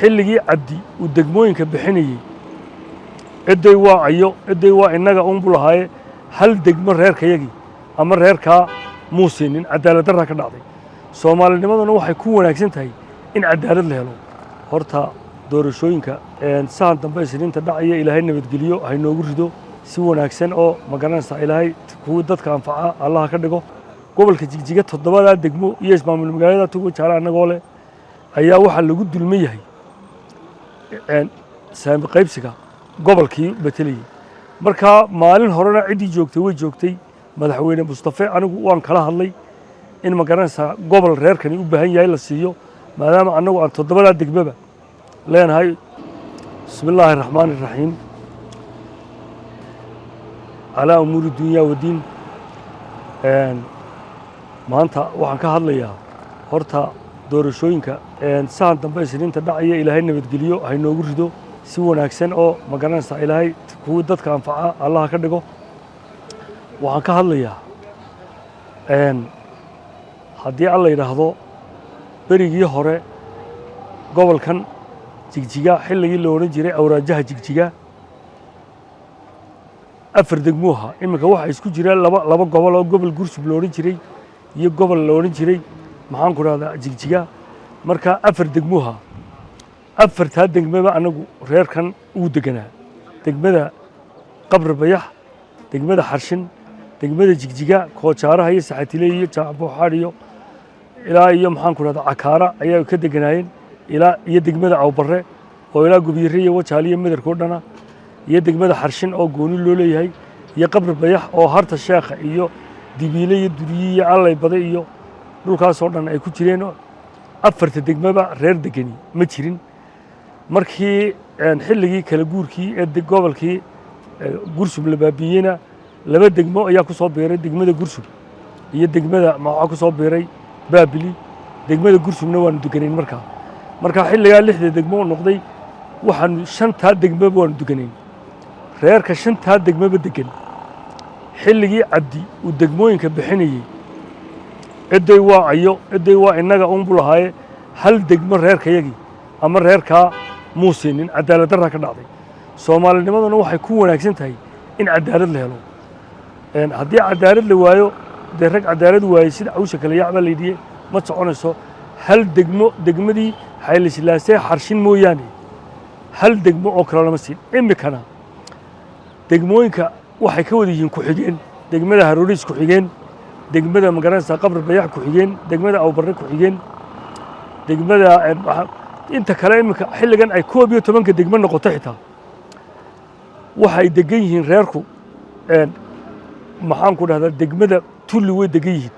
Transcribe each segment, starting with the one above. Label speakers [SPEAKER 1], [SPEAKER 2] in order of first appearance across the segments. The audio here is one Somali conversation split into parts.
[SPEAKER 1] xilligii cabdi uu degmooyinka bixinayay ciday waa ayo ciday waa inaga uun buu lahaaye hal degmo reerkayagii ama reerkaa muu siinin cadaalad darra ka dhacday soomaalinimaduna waxay ku wanaagsan tahay in cadaalad la helo horta doorashooyinka sahan dambe isniinta dhacaya ilaahay nabadgeliyo hay noogu rido si wanaagsan oo magaranaysa ilaahay kuwa dadka anfaca allah ka dhigo gobolka Jigjiga toddobada degmo iyo ismaamul magaalada Tugo Jaale anagoo leh ayaa waxa lagu dulmay yahay saami qaybsiga gobolkii beteliyay marka maalin horena cidii joogtay way joogtay madaxweyne Mustafa anigu waan kala hadlay in magaranaysa gobol reerkani u baahan yahay la siiyo maadaama anagu aan toddobada degmaba leenahay bismillaahir rahmaanir rahiim ala umuri dunya wa diin maanta waxaan ka hadlayaa horta doorashooyinka sahan dambe isniinta dhacaya ilaahay nabadgeliyo hay noogu rido si wanaagsan oo magaranaysa ilaahay kuwa dadka anfaca allah ka dhigo waxaan ka hadlayaa haddii alla yidhaahdo berigii hore gobolkan Jigjiga xilligii la oran jiray awraajaha Jigjiga afar degmooha iminka waxa isku jira laba gobol oo gobol Gursub la oran jiray iyo gobol la oran jiray maxaan ku raahdaa Jigjiga marka afar degmooha afarta degmaba anagu reerkan uu deganaa degmada Qabr Bayax degmada Xarshin degmada Jigjiga Koojaaraha iyo Saxatile iyo Jaabuuxaad iyo ilaa iyo maxaan ku raahdaa Cakaara ayaa ka deganaayeen ilaa iyo degmada Awbarre oo ilaa Gubiire iyo Wajaaliye Madarko dhana iyo degmada Xarshin oo gooni loo leeyahay iyo Qabr Bayax oo harta Sheekh iyo Dibiile iyo Duriye iyo Allay Baday iyo dhulkaas oo dhan ay ku jireen afarta degmaba reer degani ma jirin markii xilligii kala guurkii ee gobolkii Gursub la baabiyeyna laba degmo ayaa ku soo beeray degmada Gursub iyo degmada maxaa ku soo beeray Baabili degmada Gursubna waan deganayn marka xilliga lixda degmo noqday waxaan shanta degmo waan deganayn reerka shanta degmo degan xilligii cabdi uu degmooyinka bixinayay ciday waa ayo ciday waa inaga uun buu lahaaye hal degmo reerkayagii ama reerkaa muu siinin cadaalad darra ka dhacday soomaalinimaduna waxay ku wanaagsan tahay in cadaalad la helo haddii cadaalad la waayo dee rag cadaalad waayey sida cawsha kale yacba laydhiye ma soconayso hal degmadii Xaylishlaasee Xarshin mooyaane hal degmo oo kale lama siin imikana degmooyinka waxay ka wada yihiin ku xigeen degmada Harooriis ku xigeen degmada magaranaysa Qabr Bayax ku xigeen degmada Awbarre ku xigeen degmada inta kale imika xilligan ay 12 degmo noqoto xitaa waxay degan yihiin reerku maxaan ku dhahdaa degmada Tulli way degan yihiin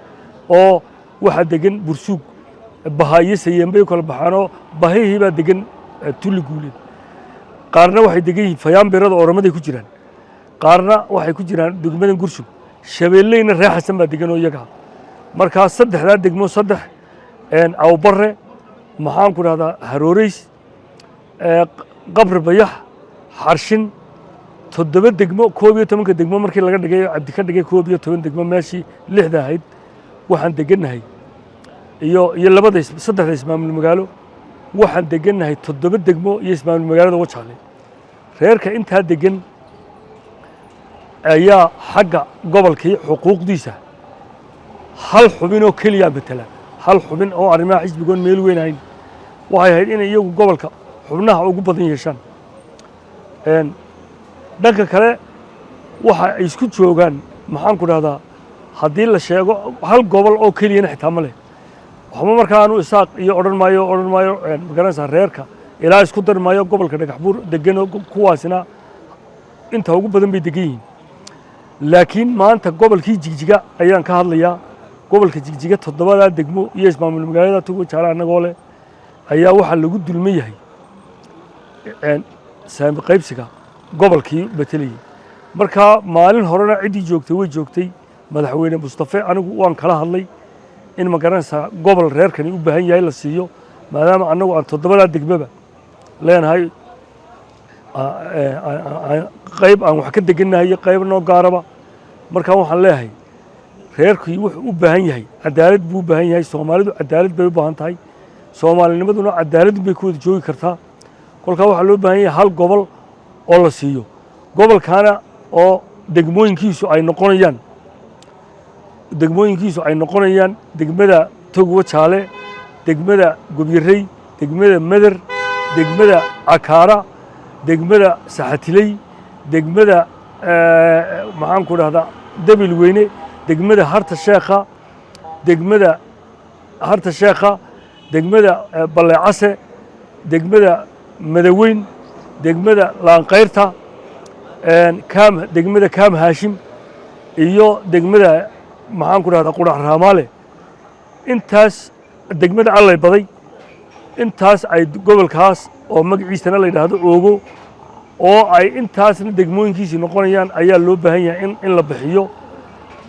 [SPEAKER 1] oo waxa degan Bursuug bahaaye sayeenbay kala baxaano baahihii baa degan Tulli Guuleed qaarna waxay degan yihiin Fayaanbeerada oramaday ku jiraan qaarna waxay ku jiraan degmada Gursub Shabeelleyna raaxasan baa degan oo iyaga marka saddexda degmo saddex Awbarre maxaan ku dhahdaa Harooriis Qabr Bayax Xarshin toddoba degmo 12 degmo markii laga dhigay cabdi ka dhigay 12 degmo meeshii lixda ahayd waxaan deganahay iyo labada saddexda ismaamul magaalo waxaan deganahay toddoba degmo iyo ismaamul magaalada Wajaale reerka inta degan ayaa xagga gobolkii xuquuqdiisa hal xubin oo kaliya betela hal xubin oo arrimaha xisbigoon meel weyn ahayn waxay ahayd in iyagu gobolka xubnaha ugu badan yeeshaan dhanka kale waxa ay isku joogaan maxaan ku dhahdaa haddii la sheego hal gobol oo keliyana xitaa ma leh waxba markaa aanu isaaq iyo odhan maayo magaranaysa reerka ilaa isku dar maayo gobolka Dhagaxbuur degan kuwaasina inta ugu badan bay degan yihiin laakiin maanta gobolkii Jigjiga ayaan ka hadlayaa gobolka Jigjiga toddobada degmo iyo ismaamul magaalada Tugo Jaale anagoo leh ayaa waxa lagu dulmay yahay saami qaybsiga gobolkii beteliyay marka maalin horena cidii joogtay way joogtay madaxweyne Mustafa anigu waan kala hadlay in magaranaysa gobol reerkani u baahan yahay la siiyo maadaama anagu aan toddobada degmaba leenahay qayb aan wax ka deganahay qayb noo gaaraba marka waxaan leeyahay reerkii wuxuu u baahan yahay cadaalad buu u baahan yahay Soomaalidu cadaalad bay u baahan tahay Soomaalinimaduna cadaalad bay ku wada joogi kartaa kolkaa waxaa loo baahan yahay hal gobol oo la siiyo gobolkaana oo degmooyinkiisu ay noqonayaan degmada Togwa Jaale degmada Gobyarey degmada Madar degmada Akaara degmada Saxatiley degmada maxaan ku dhahdaa Dabil Weyne degmada Harta Sheekha degmada Baleecase degmada Madaweyn degmada Laanqayrta degmada Kaam Haashim iyo degmada maxaan ku dhahdaa Qurax Raamaale intaas degmada Allay Baday intaas ay gobolkaas oo magaciisana la yiraahdo Oogo oo ay intaasna degmooyinkiisii noqonayaan ayaa loo baahan yahay in la bixiyo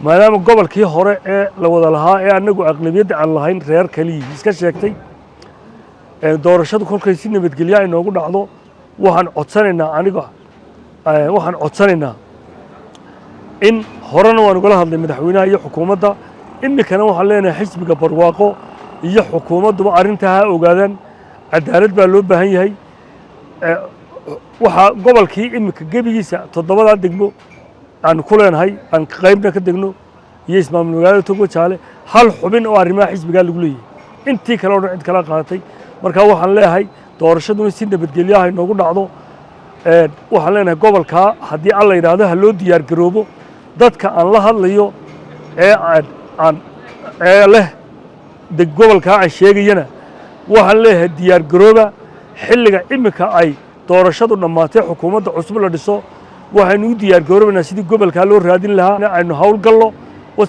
[SPEAKER 1] maadaama gobolkii hore ee la wada lahaa ee anagu aqlabiyadda aan lahayn reer kaliya iska sheegtay doorashadu kolkay si nabadgelyo ay noogu dhacdo waxaan codsanaynaa in horena waan ugala hadlay madaxweynaha iyo xukuumadda imikana waxaan leenahay xisbiga barwaaqo iyo xukuumadduba arrintaa ha ogaadaan cadaalad baa loo baahan yahay waxaa gobolkii imika gebigiisa 7 degmo aan ku leenahay aan qaybna ka degno iyo ismaamul magaalada Togwa Jaale hal xubin oo arrimaha xisbiga lagu leeyahay intii kale oo cid kala qaadatay marka waxaan leeyahay doorashadu si nabadgelyo ah inoogu dhacdo waxaan leenahay gobolka haddii alla yiraahdo ha loo diyaar garoobo dadka aan la hadlayo ee leh gobolka aan sheegayana waxaan leeyahay diyaar garooba xilliga imika ay doorashadu dhamaatay xukuumadda cusub la dhiso waxaynu u diyaar garoobaynaa sidii gobolka loo raadin lahaa aynu hawl galno